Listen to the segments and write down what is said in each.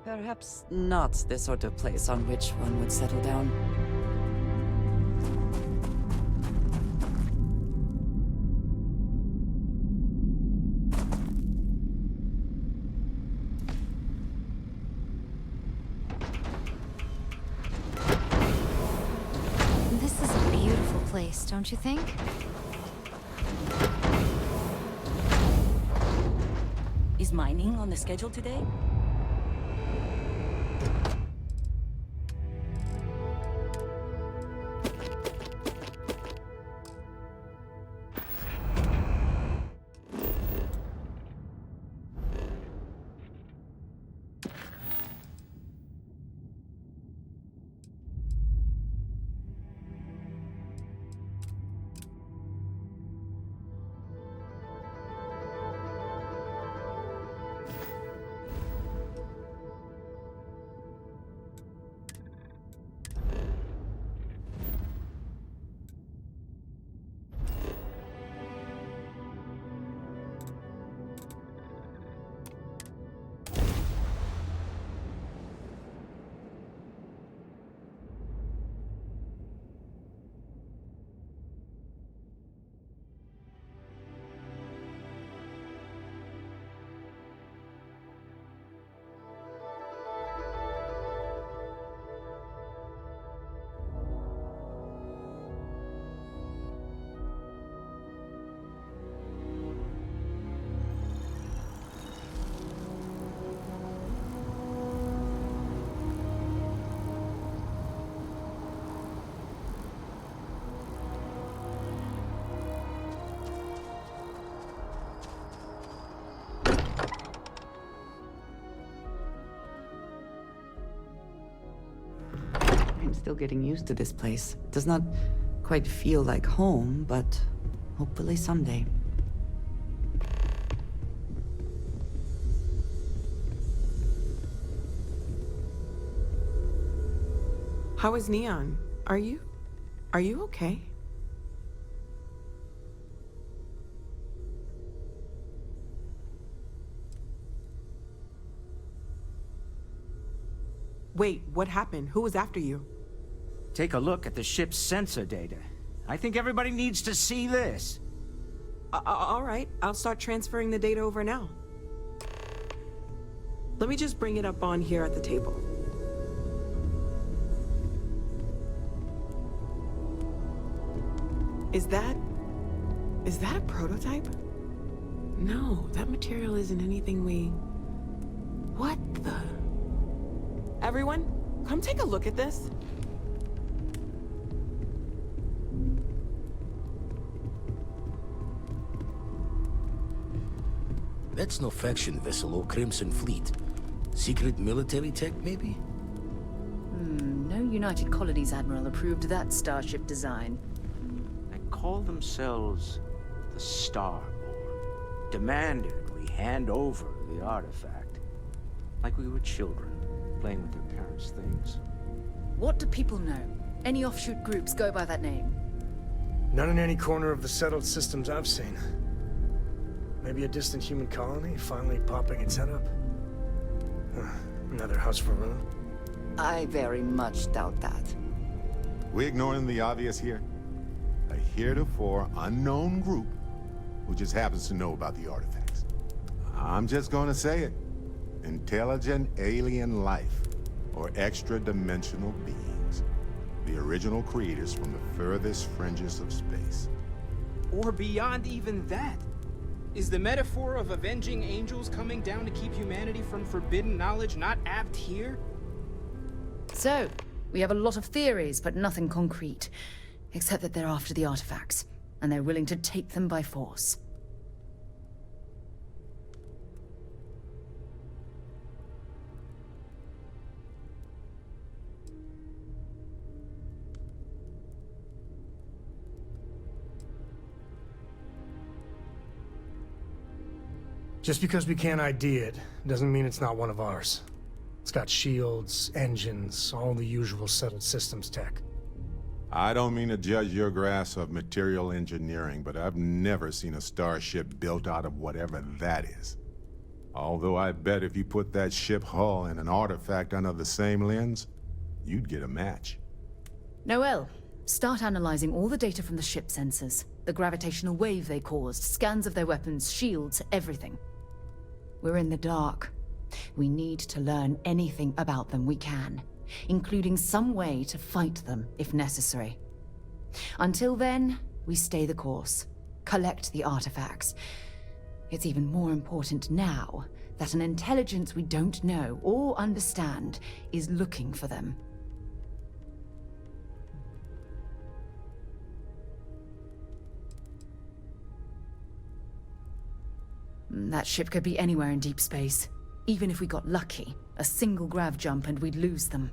Perhaps not the sort of place on which one would settle down. This is a beautiful place, don't you think? Is mining on the schedule today? I'm still getting used to this place. It does not quite feel like home, but hopefully someday. How is Neon? Are you okay? Wait, what happened? Who was after you? Take a look at the ship's sensor data. I think everybody needs to see this. All right, I'll start transferring the data over now. Let me just bring it up on here at the table. Is that a prototype? No, that material isn't anything we... What the... Everyone, come take a look at this. That's no faction vessel or Crimson Fleet. Secret military tech, maybe? No United Colonies Admiral approved that starship design. They call themselves the Starborn. Demanded we hand over the artifact. Like we were children, playing with their parents' things. What do people know? Any offshoot groups go by that name? None in any corner of the settled systems I've seen. Maybe a distant human colony finally popping its head up. Another house for Rune. I very much doubt that. We ignoring the obvious here? A heretofore unknown group who just happens to know about the artifacts. I'm just gonna say it. Intelligent alien life, or extra-dimensional beings. The original creators from the furthest fringes of space. Or beyond even that. Is the metaphor of avenging angels coming down to keep humanity from forbidden knowledge not apt here? So, we have a lot of theories, but nothing concrete. Except that they're after the artifacts, and they're willing to take them by force. Just because we can't ID it, doesn't mean it's not one of ours. It's got shields, engines, all the usual settled systems tech. I don't mean to judge your grasp of material engineering, but I've never seen a starship built out of whatever that is. Although I bet if you put that ship hull and an artifact under the same lens, you'd get a match. Noel, start analyzing all the data from the ship sensors. The gravitational wave they caused, scans of their weapons, shields, everything. We're in the dark. We need to learn anything about them we can, including some way to fight them if necessary. Until then, we stay the course, collect the artifacts. It's even more important now that an intelligence we don't know or understand is looking for them. That ship could be anywhere in deep space. Even if we got lucky, a single grav jump and we'd lose them.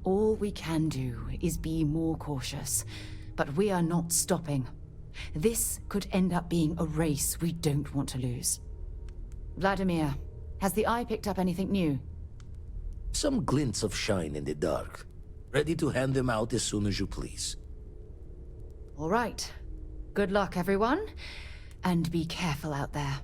All we can do is be more cautious, but we are not stopping. This could end up being a race we don't want to lose. Vladimir, has the Eye picked up anything new? Some glints of shine in the dark. Ready to hand them out as soon as you please. All right. Good luck, everyone. And be careful out there.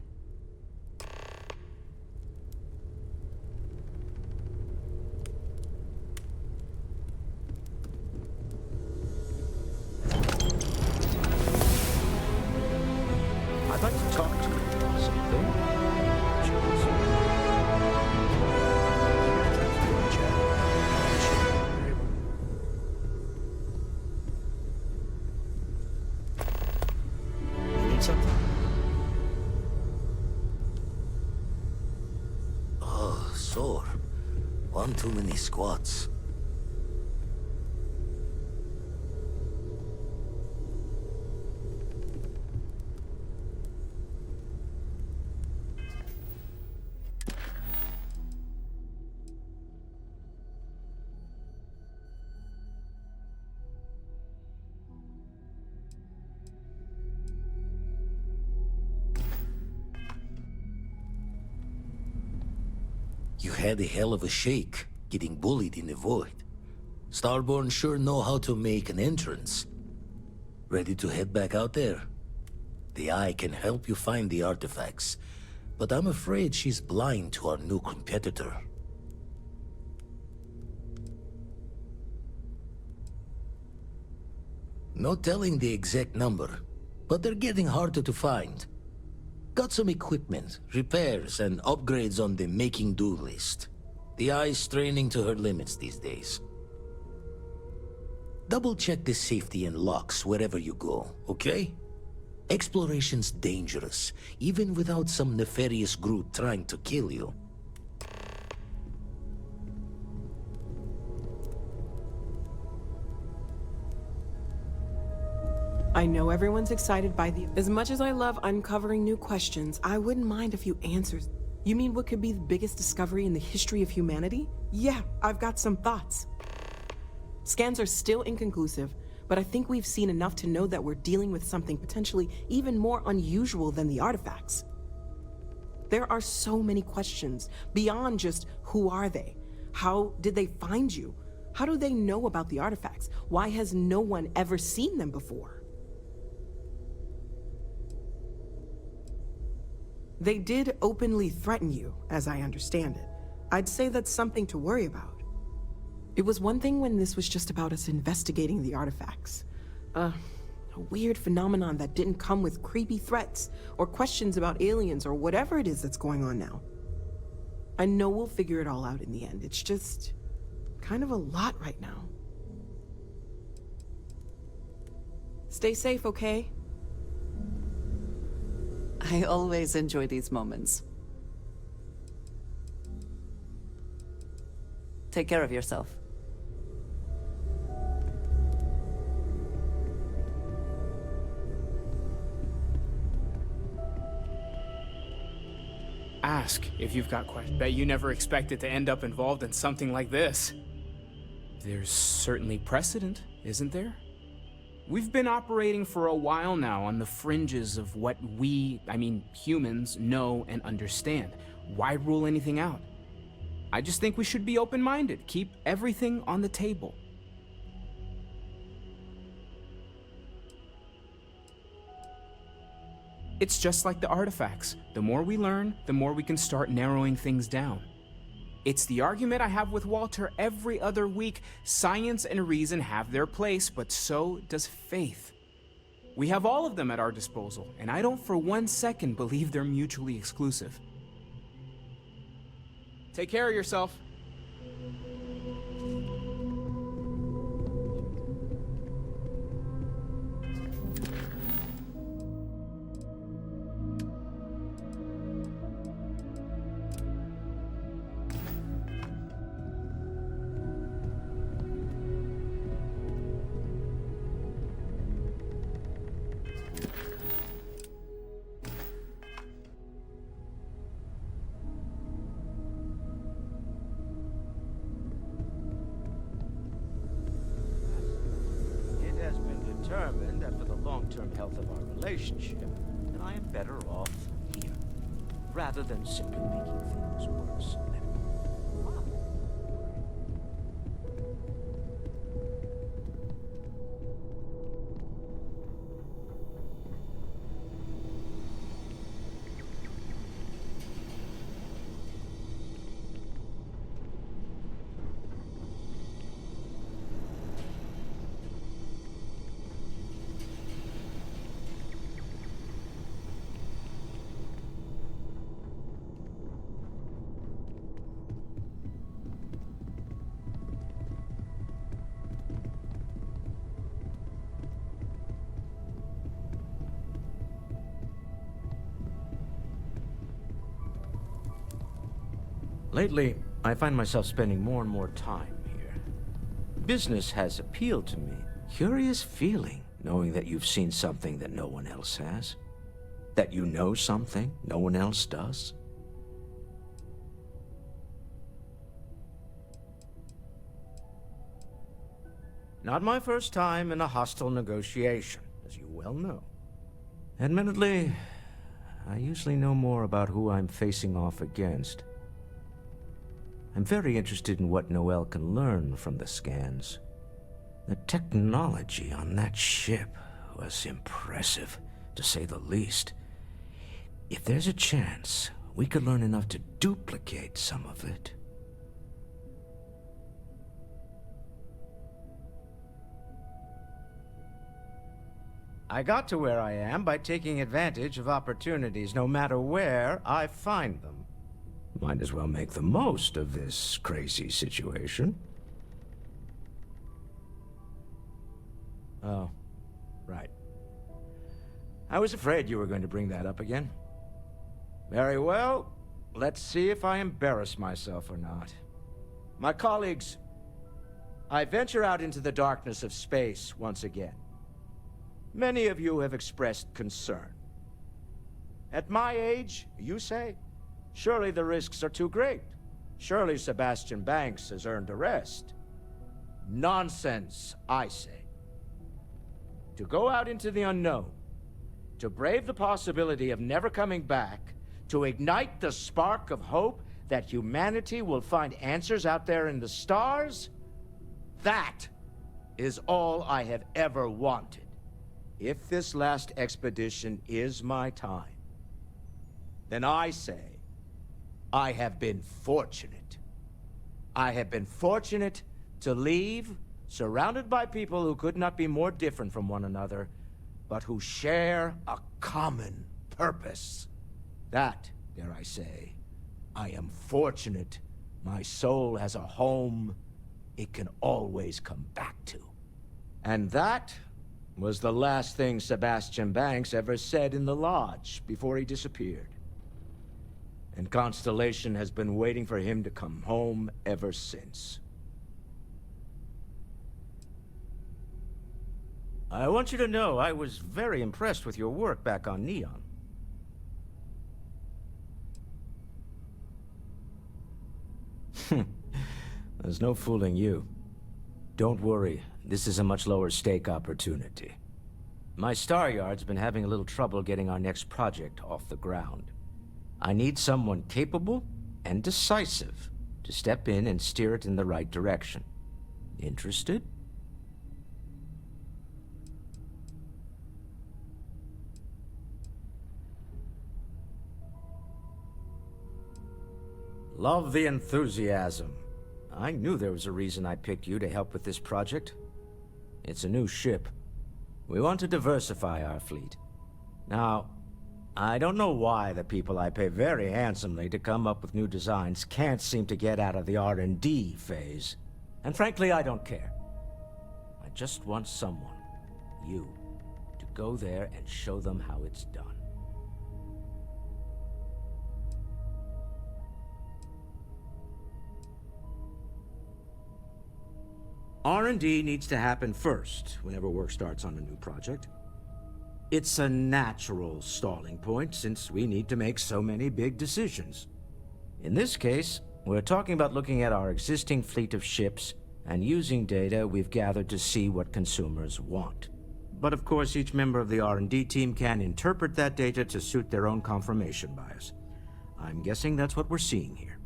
I'd like to talk to you about something. You need something? Oh, sore. One too many squats. You had a hell of a shake, getting bullied in the void. Starborn sure know how to make an entrance. Ready to head back out there? The Eye can help you find the artifacts, but I'm afraid she's blind to our new competitor. No telling the exact number, but they're getting harder to find. Got some equipment, repairs, and upgrades on the making-do list. The Eye's straining to her limits these days. Double-check the safety and locks wherever you go, okay? Exploration's dangerous, even without some nefarious group trying to kill you. I know everyone's excited by the... As much as I love uncovering new questions, I wouldn't mind a few answers. You mean what could be the biggest discovery in the history of humanity? Yeah, I've got some thoughts. Scans are still inconclusive, but I think we've seen enough to know that we're dealing with something potentially even more unusual than the artifacts. There are so many questions, beyond just who are they? How did they find you? How do they know about the artifacts? Why has no one ever seen them before? They did openly threaten you, as I understand it. I'd say that's something to worry about. It was one thing when this was just about us investigating the artifacts. A weird phenomenon that didn't come with creepy threats or questions about aliens or whatever it is that's going on now. I know we'll figure it all out in the end. It's just kind of a lot right now. Stay safe, okay? I always enjoy these moments. Take care of yourself. Ask if you've got questions. Bet you never expected to end up involved in something like this. There's certainly precedent, isn't there? We've been operating for a while now on the fringes of what we, humans, know and understand. Why rule anything out? I just think we should be open-minded, keep everything on the table. It's just like the artifacts. The more we learn, the more we can start narrowing things down. It's the argument I have with Walter every other week. Science and reason have their place, but so does faith. We have all of them at our disposal, and I don't for 1 second believe they're mutually exclusive. Take care of yourself. It has been determined that for the long-term health of our relationship, that I am better off here, rather than simply making things worse. Lately, I find myself spending more and more time here. Business has appealed to me. Curious feeling, knowing that you've seen something that no one else has. That you know something no one else does. Not my first time in a hostile negotiation, as you well know. Admittedly, I usually know more about who I'm facing off against. I'm very interested in what Noel can learn from the scans. The technology on that ship was impressive, to say the least. If there's a chance, we could learn enough to duplicate some of it. I got to where I am by taking advantage of opportunities, no matter where I find them. Might as well make the most of this crazy situation. Oh, right. I was afraid you were going to bring that up again. Very well. Let's see if I embarrass myself or not. My colleagues, I venture out into the darkness of space once again. Many of you have expressed concern. At my age, you say, surely the risks are too great. Surely Sebastian Banks has earned a rest. Nonsense, I say. To go out into the unknown, to brave the possibility of never coming back, to ignite the spark of hope that humanity will find answers out there in the stars, that is all I have ever wanted. If this last expedition is my time, then I say, I have been fortunate. I have been fortunate to leave, surrounded by people who could not be more different from one another, but who share a common purpose. That, dare I say, I am fortunate. My soul has a home it can always come back to. And that was the last thing Sebastian Banks ever said in the lodge before he disappeared. And Constellation has been waiting for him to come home ever since. I want you to know I was very impressed with your work back on Neon. There's no fooling you. Don't worry, this is a much lower stake opportunity. My Star Yard's been having a little trouble getting our next project off the ground. I need someone capable and decisive to step in and steer it in the right direction. Interested? Love the enthusiasm. I knew there was a reason I picked you to help with this project. It's a new ship. We want to diversify our fleet. Now, I don't know why the people I pay very handsomely to come up with new designs can't seem to get out of the R&D phase. And frankly, I don't care. I just want someone, you, to go there and show them how it's done. R&D needs to happen first whenever work starts on a new project. It's a natural stalling point since we need to make so many big decisions. In this case, we're talking about looking at our existing fleet of ships and using data we've gathered to see what consumers want. But of course, each member of the R&D team can interpret that data to suit their own confirmation bias. I'm guessing that's what we're seeing here.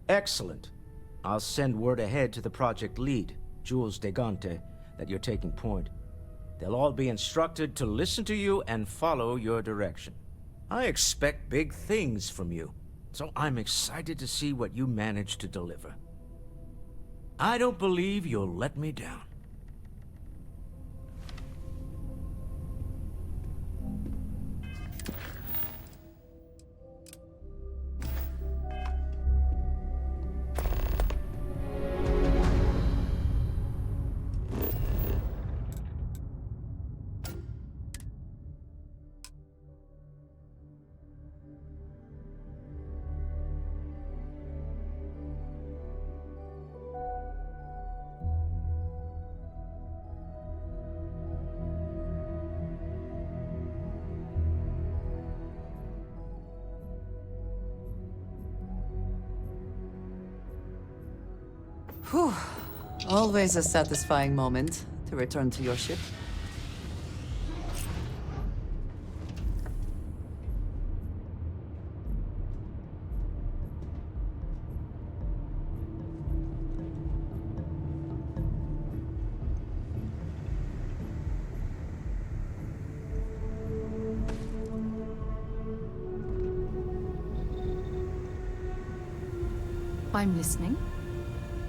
Excellent. I'll send word ahead to the project lead, Jules Degante, that you're taking point. They'll all be instructed to listen to you and follow your direction. I expect big things from you, so I'm excited to see what you manage to deliver. I don't believe you'll let me down. Whew. Always a satisfying moment to return to your ship. I'm listening.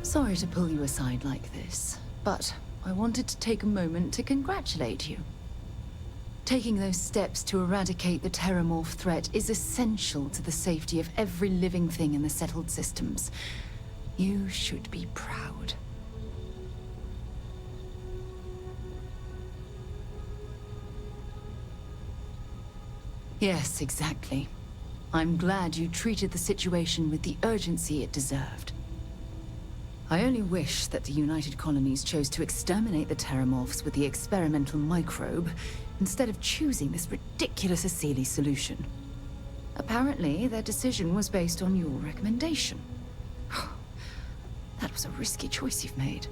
Sorry to pull you aside like this, but I wanted to take a moment to congratulate you. Taking those steps to eradicate the Terramorph threat is essential to the safety of every living thing in the settled systems. You should be proud. Yes, exactly. I'm glad you treated the situation with the urgency it deserved. I only wish that the United Colonies chose to exterminate the Terramorphs with the experimental microbe, instead of choosing this ridiculous Asili solution. Apparently, their decision was based on your recommendation. That was a risky choice you've made.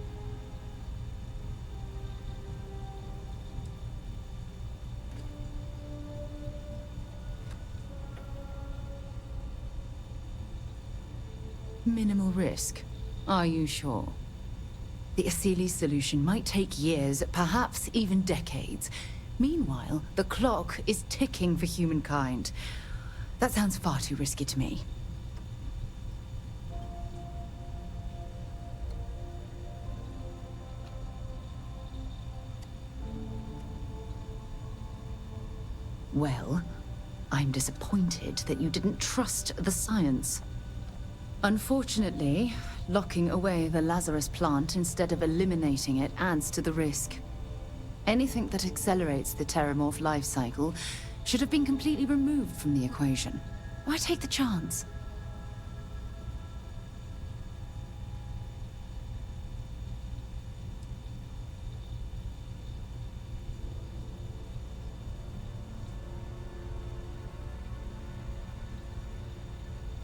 Minimal risk. Are you sure? The Asili solution might take years, perhaps even decades. Meanwhile, the clock is ticking for humankind. That sounds far too risky to me. Well, I'm disappointed that you didn't trust the science. Unfortunately, locking away the Lazarus plant instead of eliminating it adds to the risk. Anything that accelerates the Terramorph life cycle should have been completely removed from the equation. Why take the chance?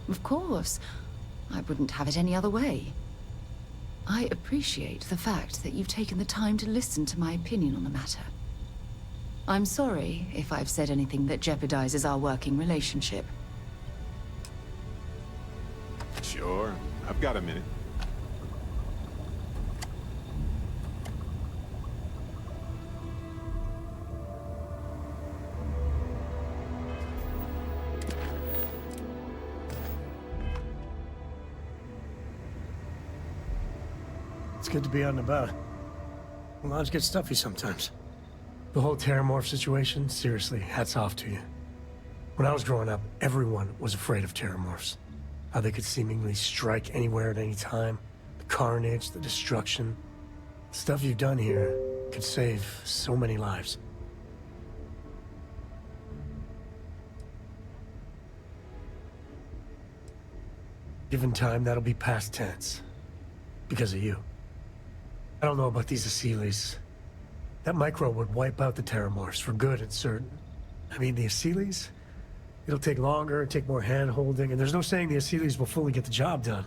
Of course. I wouldn't have it any other way. I appreciate the fact that you've taken the time to listen to my opinion on the matter. I'm sorry if I've said anything that jeopardizes our working relationship. Sure. I've got a minute. It's good to be out and about. The lodge gets stuffy sometimes. The whole Terramorph situation, seriously, hats off to you. When I was growing up, everyone was afraid of Terramorphs. How they could seemingly strike anywhere at any time. The carnage, the destruction. The stuff you've done here could save so many lives. Given time, that'll be past tense. Because of you. I don't know about these Asylees. That micro would wipe out the Terramorphs for good and certain. I mean, the Asylees? It'll take longer, take more hand-holding, and there's no saying the Asylees will fully get the job done.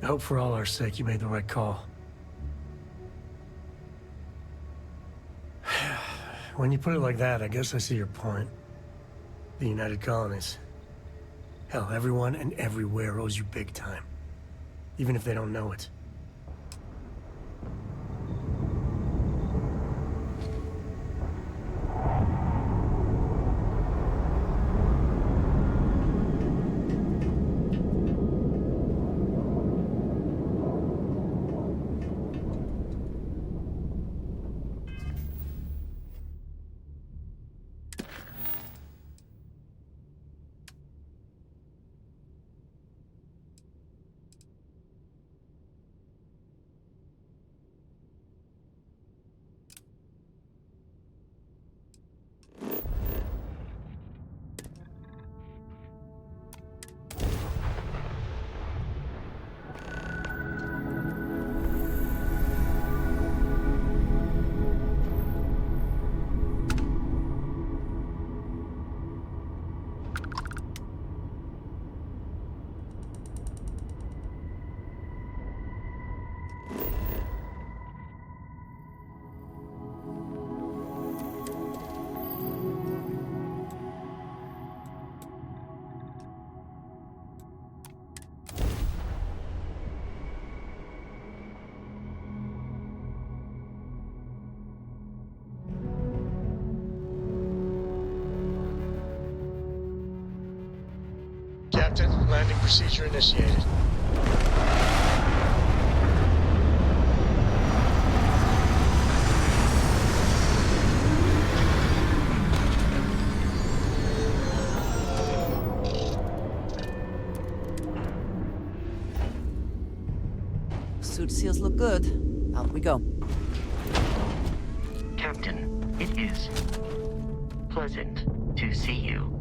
I hope for all our sake you made the right call. When you put it like that, I guess I see your point. The United Colonies. Hell, everyone and everywhere owes you big time. Even if they don't know it. Captain, landing procedure initiated. Suit seals look good. Out we go. Captain, it is pleasant to see you.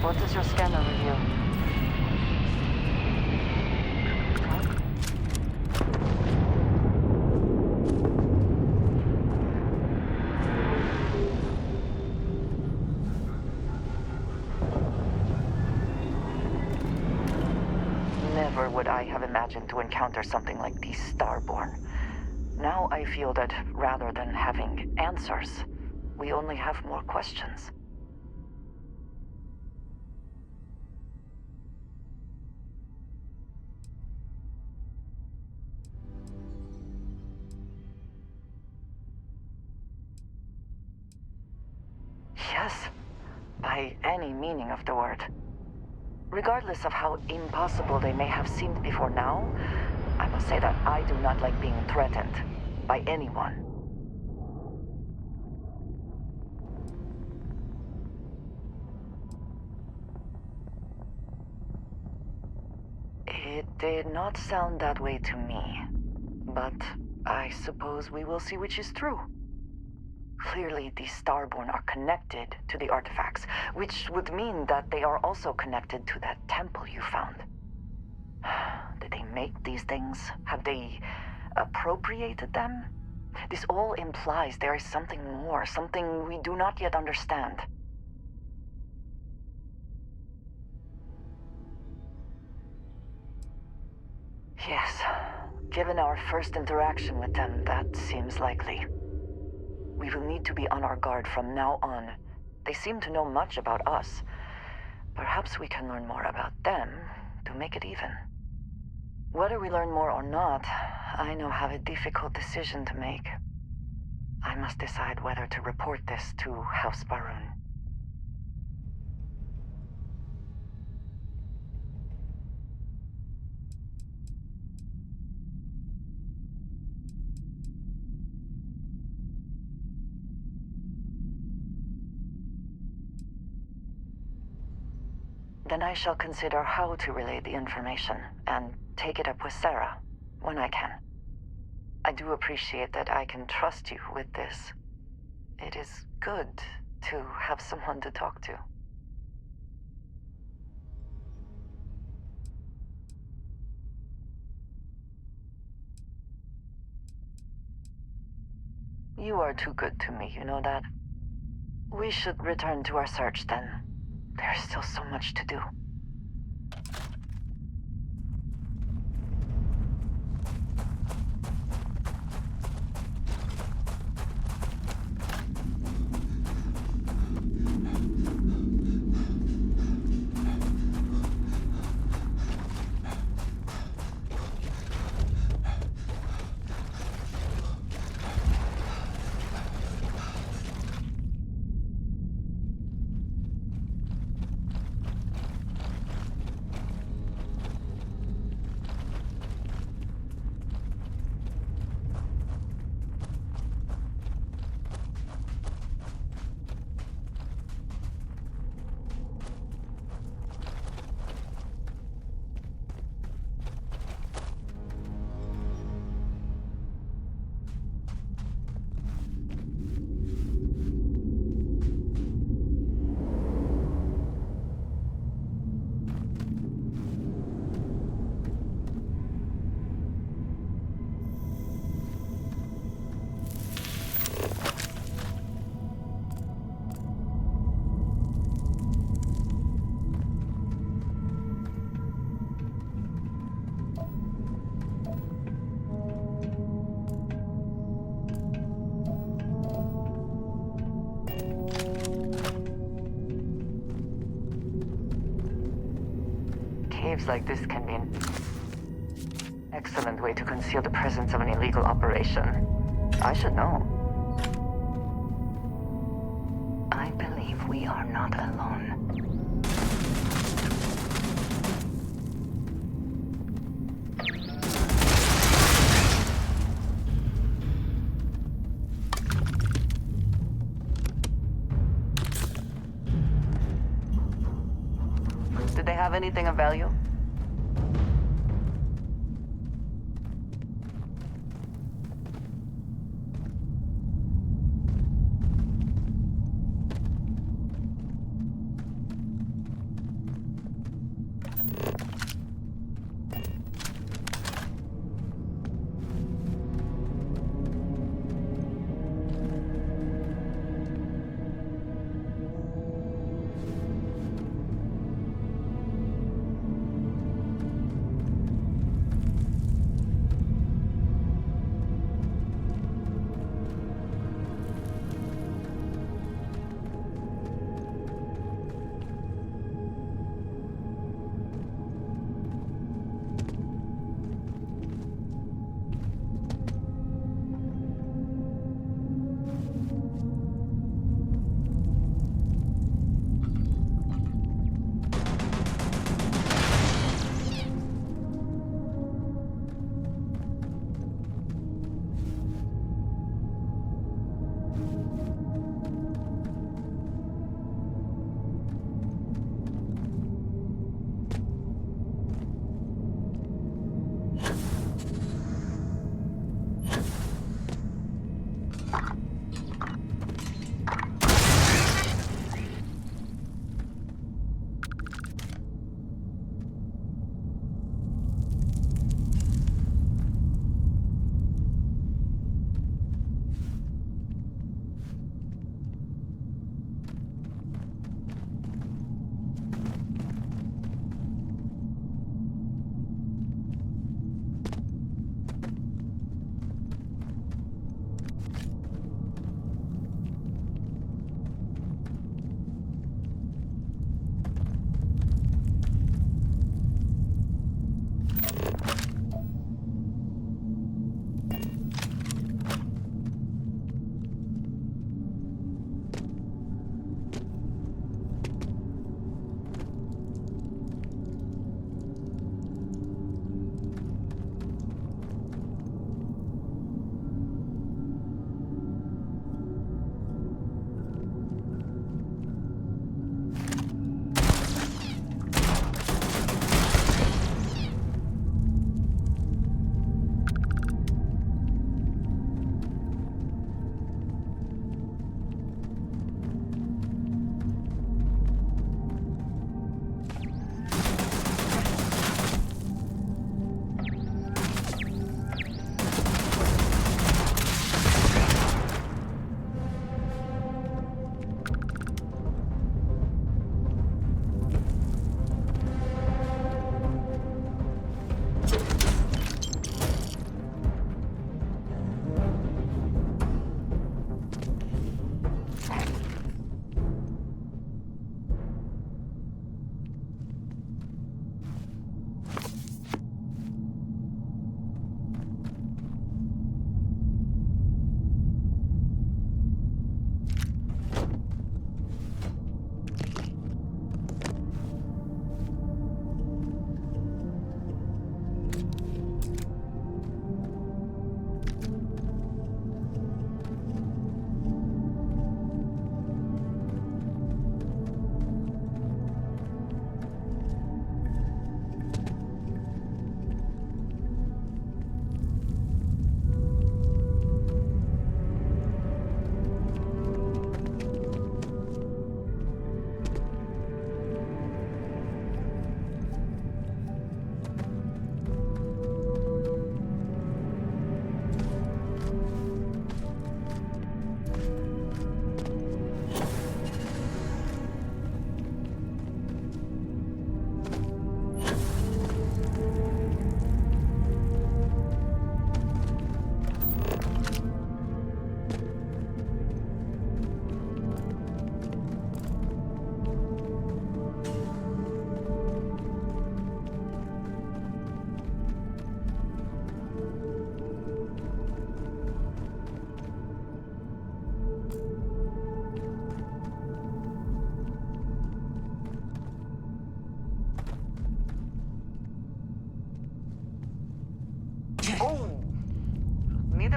what does your scanner reveal? Never would I have imagined to encounter something like these Starborn. Now I feel that rather than having answers, we only have more questions. Yes, by any meaning of the word. Regardless of how impossible they may have seemed before now, I must say that I do not like being threatened by anyone. It did not sound that way to me, but I suppose we will see which is true. Clearly, these Starborn are connected to the artifacts, which would mean that they are also connected to that temple you found. Did they make these things? Have they appropriated them? This all implies there is something more, something we do not yet understand. Yes, given our first interaction with them, that seems likely. We will need to be on our guard from now on. They seem to know much about us. Perhaps we can learn more about them to make it even. Whether we learn more or not, I now have a difficult decision to make. I must decide whether to report this to House Baroon. Then I shall consider how to relay the information and take it up with Sarah when I can. I do appreciate that I can trust you with this. It is good to have someone to talk to. You are too good to me, you know that? We should return to our search then. There's still so much to do. Caves like this can be an excellent way to conceal the presence of an illegal operation. I should know. I believe we are not alone. Did they have anything of value?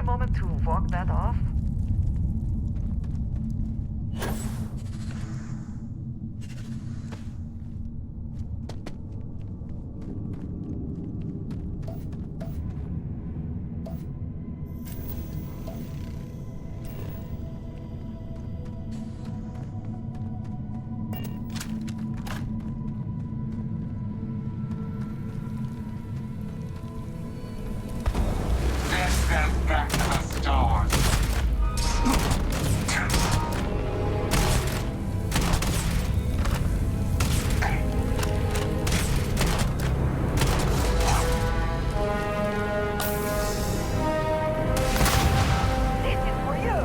a moment to walk that off? Back to the stars. This is for you.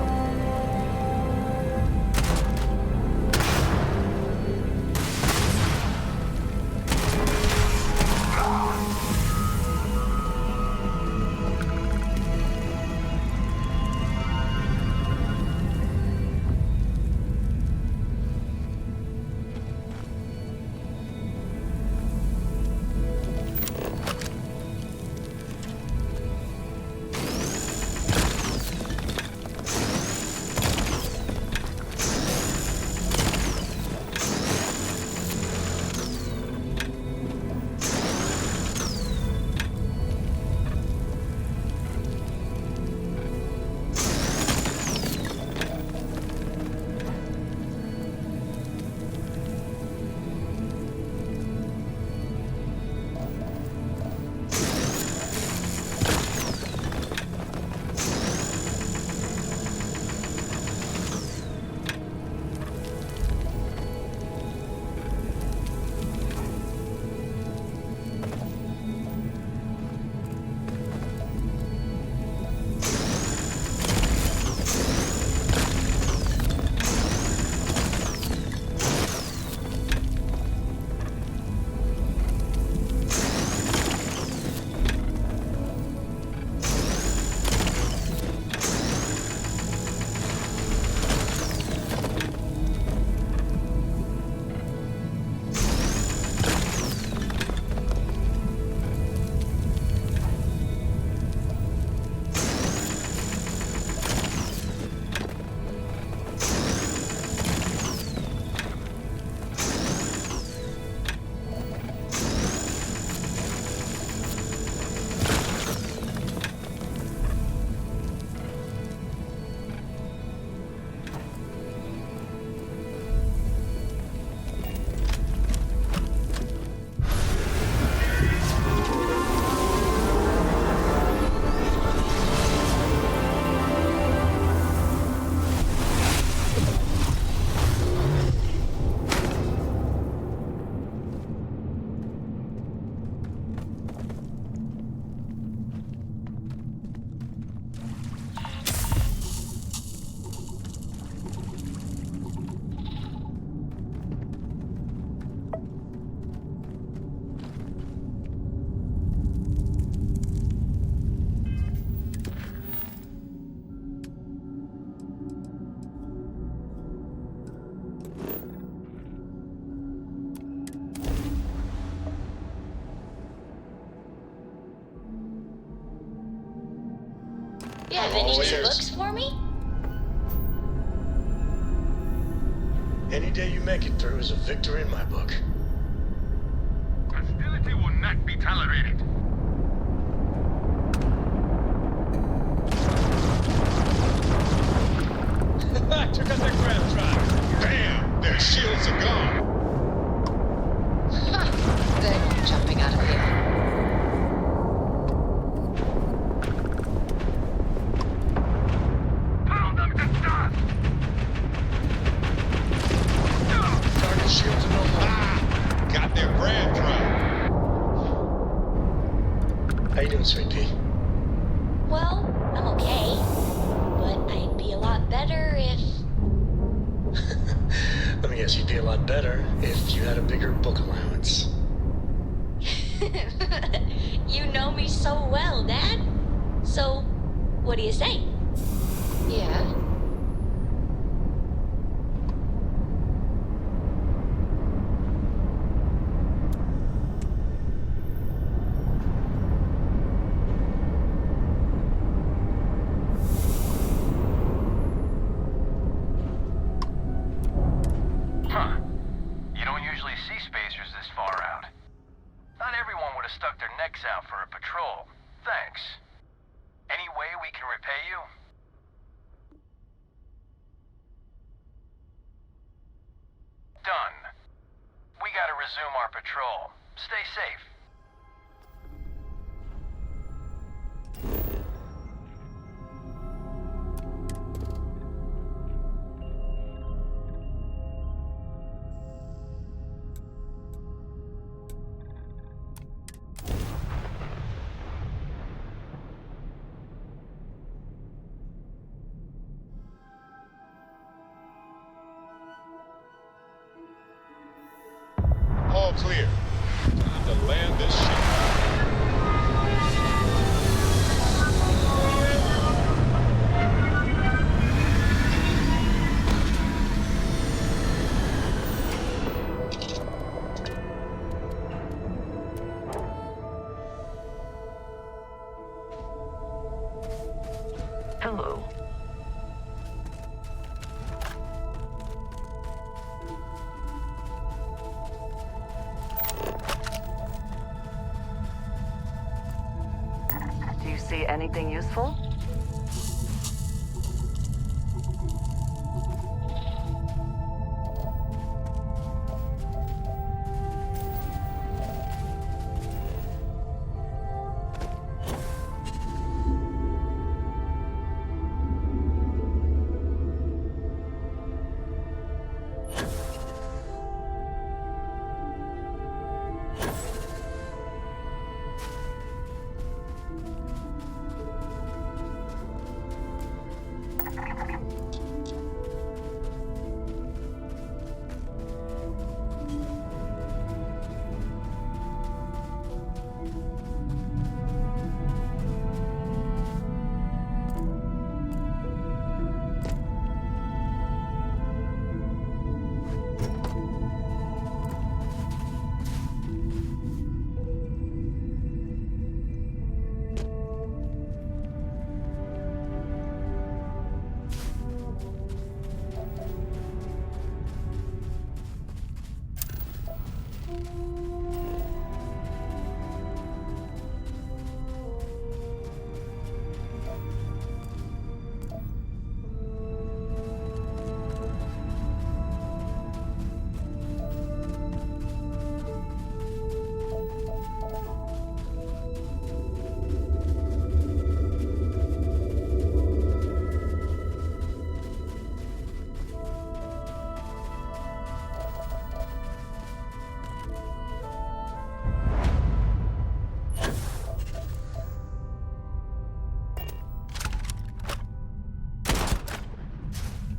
You have any new books for me? Any day you make it through is a victory in my book. Hostility will not be tolerated. Took out their grab drive. Damn, their shields are gone. They're not jumping out of here. Pound them to dust! Target shields are no more. Got their grab drive. How you doing, Sweet Pea? Well, I'm okay. But I'd be a lot better if... Let me guess, you'd be a lot better if you had a bigger book allowance. You know me so well, Dad. So, what do you say? Yeah? Thanks. Any way we can repay you? Done. We gotta resume our patrol. Stay safe. All clear. Time to land this ship. Hello. Do you see anything useful?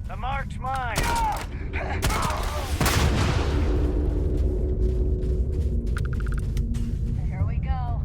The mark's mine. Here we go.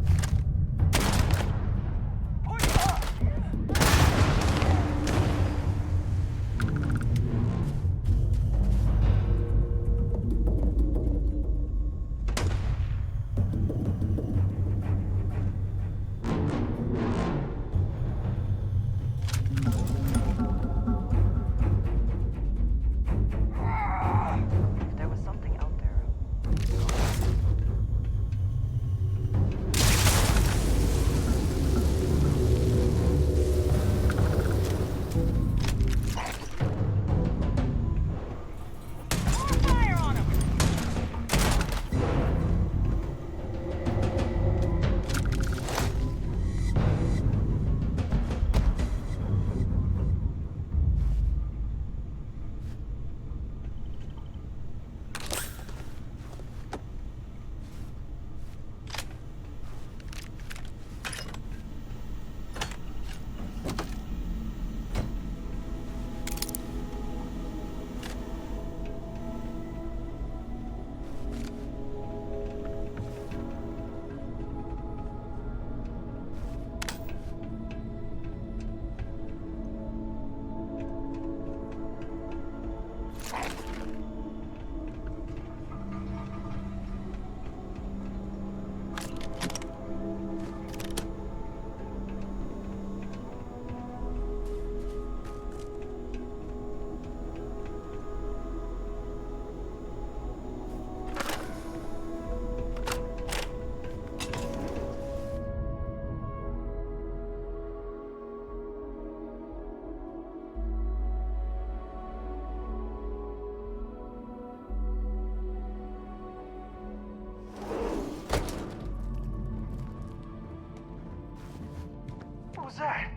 What was that?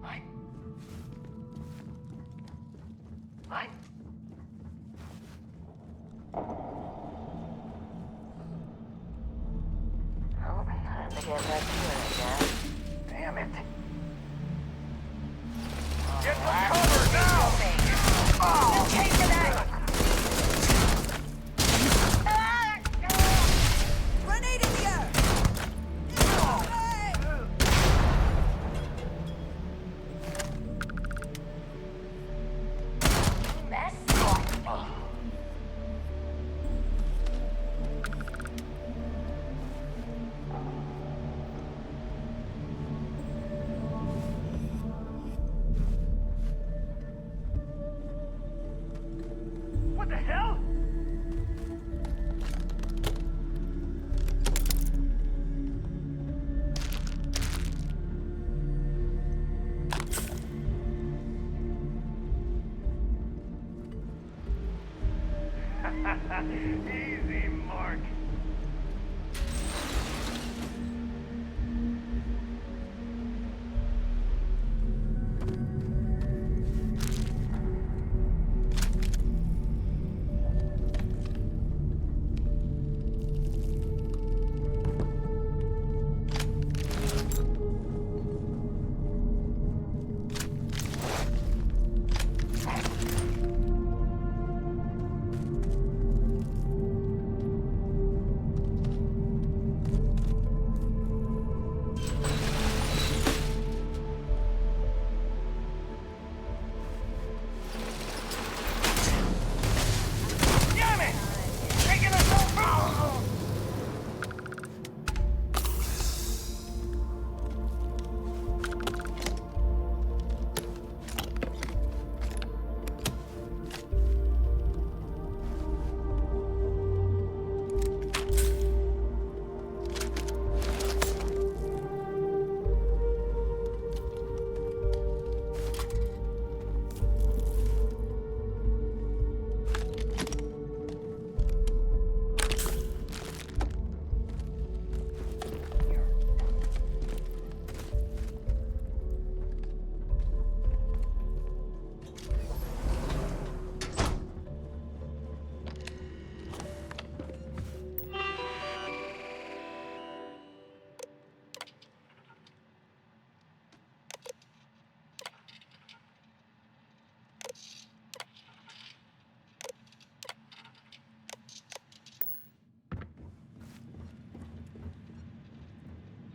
What? Oh, time to get back to it, I guess. Damn it. Get some cover now! Oh! Take it out! Grenade in the air! What the hell? Easy, Mark. Damn it! Taking us over!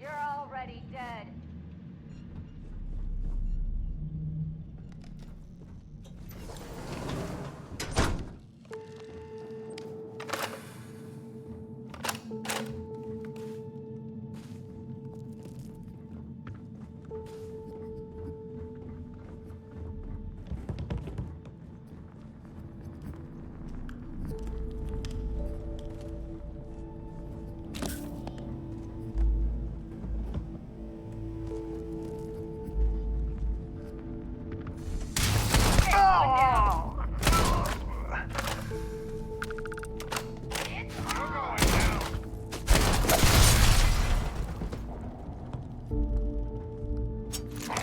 You're already dead.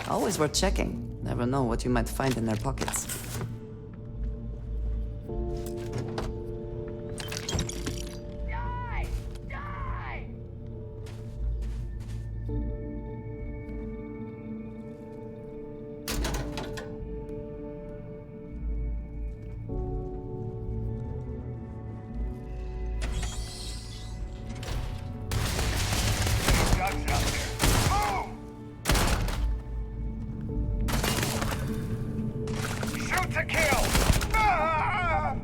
Always worth checking. Never know what you might find in their pockets. Die! Die! Guns out there. Move! Shoot to kill! Ah!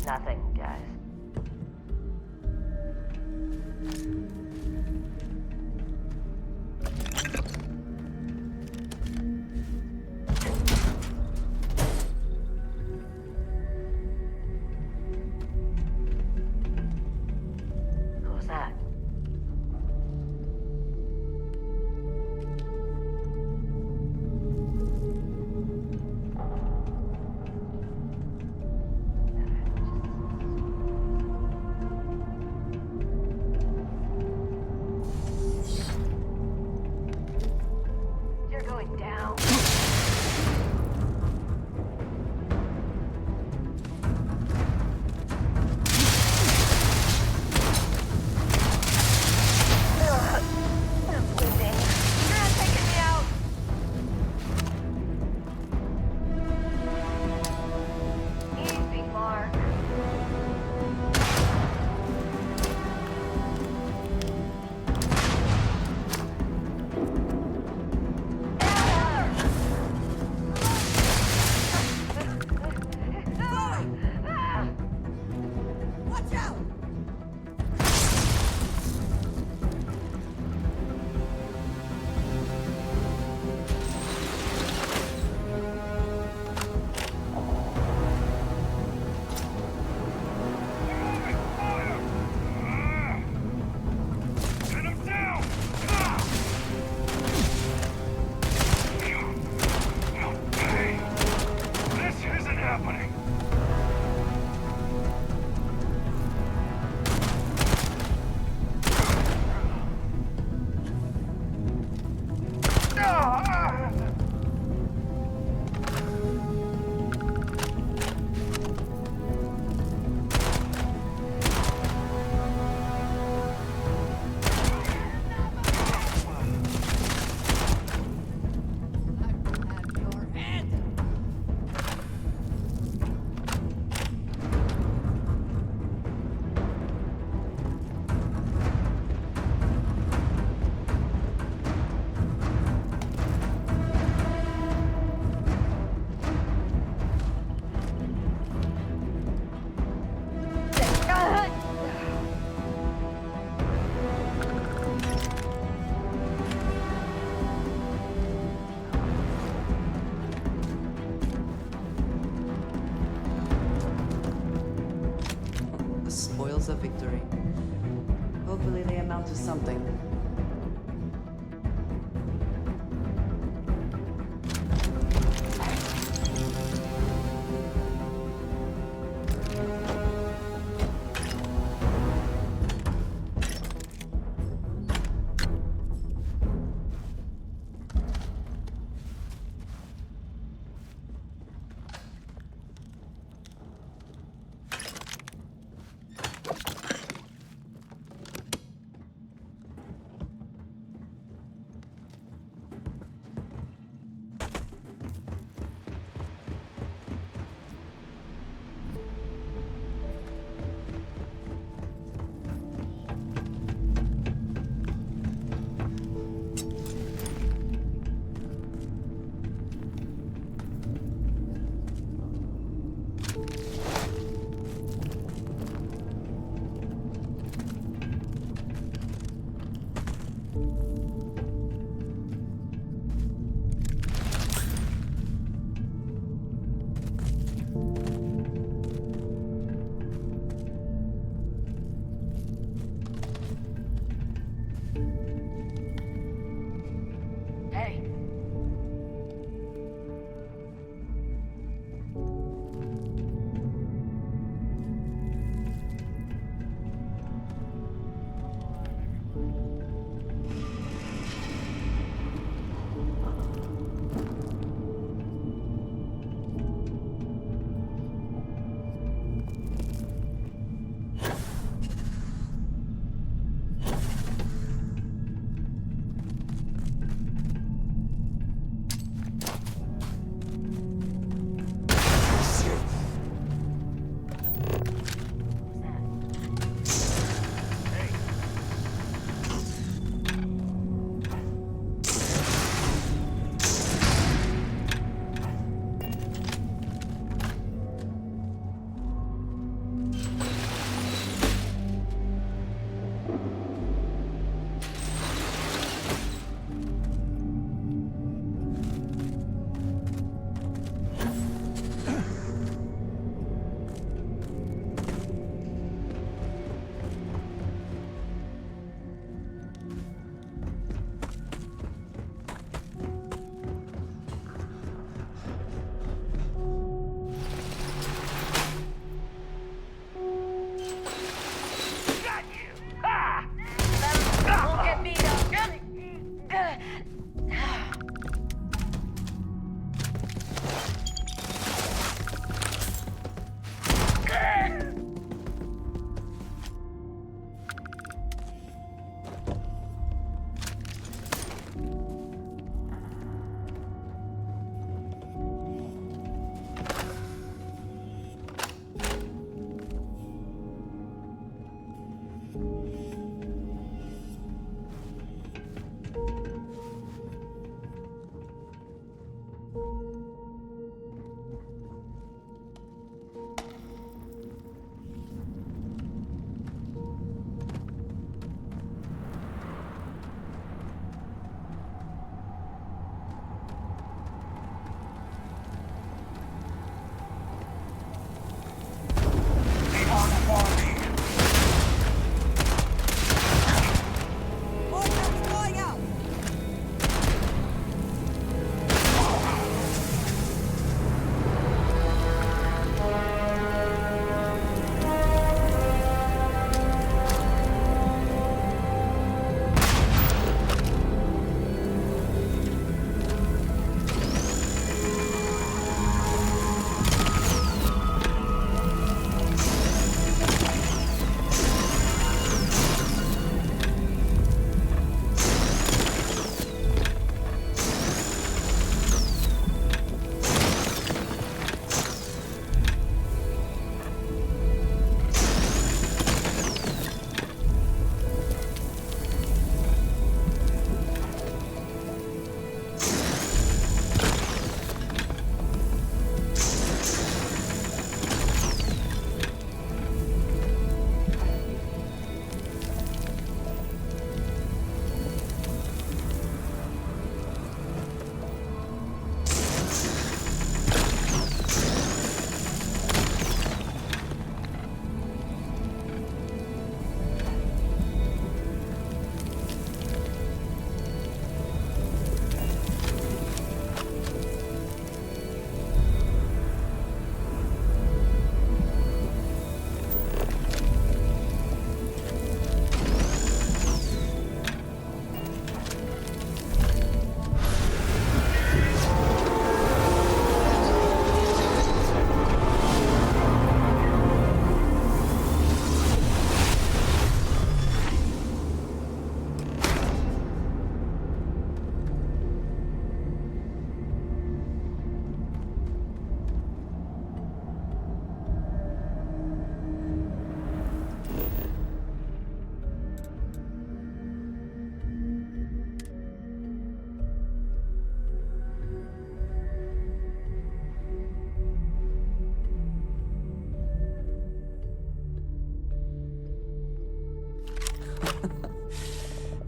Nothing, guys. Who was that? You're going down. I'm bleeding. You're not taking me out. Easy, Mark. Watch out! Get him down! Hey, this isn't happening. The spoils of victory. Hopefully they amount to something.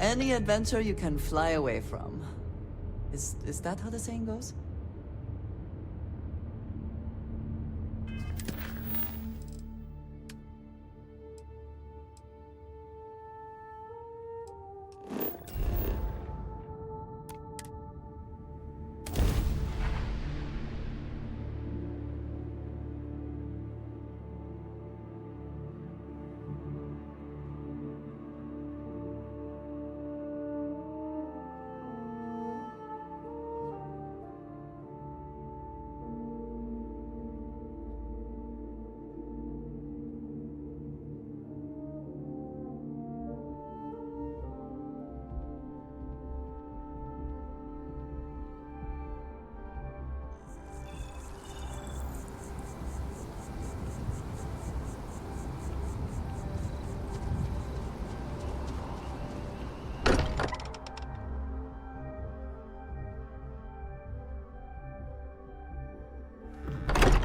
Any adventure you can fly away from. Is that how the saying goes?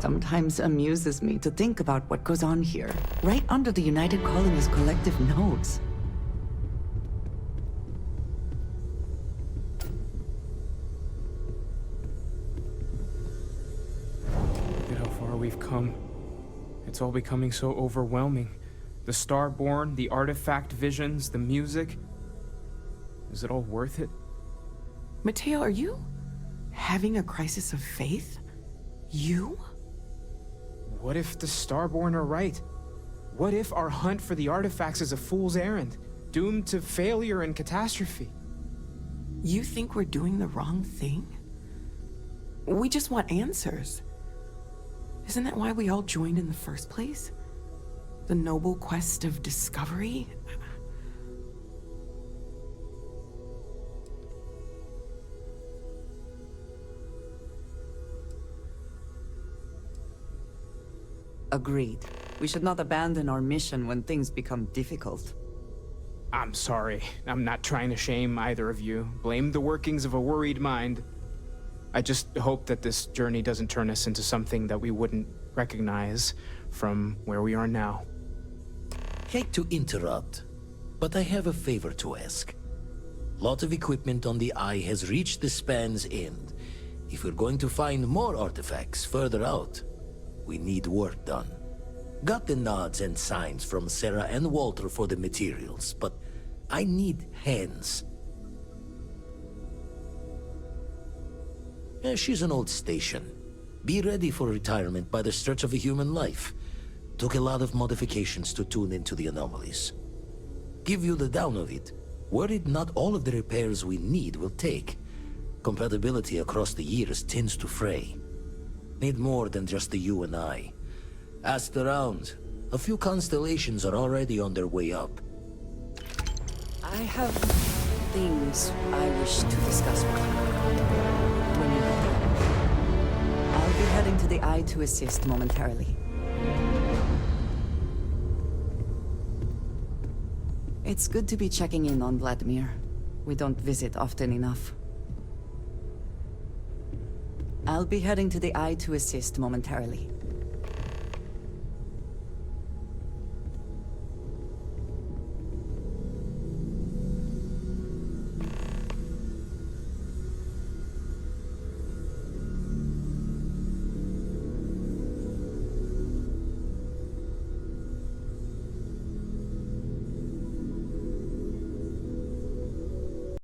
Sometimes amuses me to think about what goes on here, right under the United Colonies' collective nose. Look at how far we've come. It's all becoming so overwhelming. The Starborn, the artifact visions, the music. Is it all worth it? Mateo, are you having a crisis of faith? You? What if the Starborn are right? What if our hunt for the artifacts is a fool's errand, doomed to failure and catastrophe? You think we're doing the wrong thing? We just want answers. Isn't that why we all joined in the first place? The noble quest of discovery? Agreed. We should not abandon our mission when things become difficult. I'm sorry. I'm not trying to shame either of you. Blame the workings of a worried mind. I just hope that this journey doesn't turn us into something that we wouldn't recognize from where we are now. Hate to interrupt, but I have a favor to ask. Lot of equipment on the Eye has reached the span's end. If we're going to find more artifacts further out, we need work done. Got the nods and signs from Sarah and Walter for the materials, but I need hands. She's an old station. Be ready for retirement by the stretch of a human life. Took a lot of modifications to tune into the anomalies. Give you the down of it. Worried not all of the repairs we need will take. Compatibility across the years tends to fray. Need more than just the you and I. Asked around. A few constellations are already on their way up. I have things I wish to discuss with you. When you get there. I'll be heading to the Eye to assist momentarily. It's good to be checking in on Vladimir. We don't visit often enough. I'll be heading to the Eye to assist momentarily.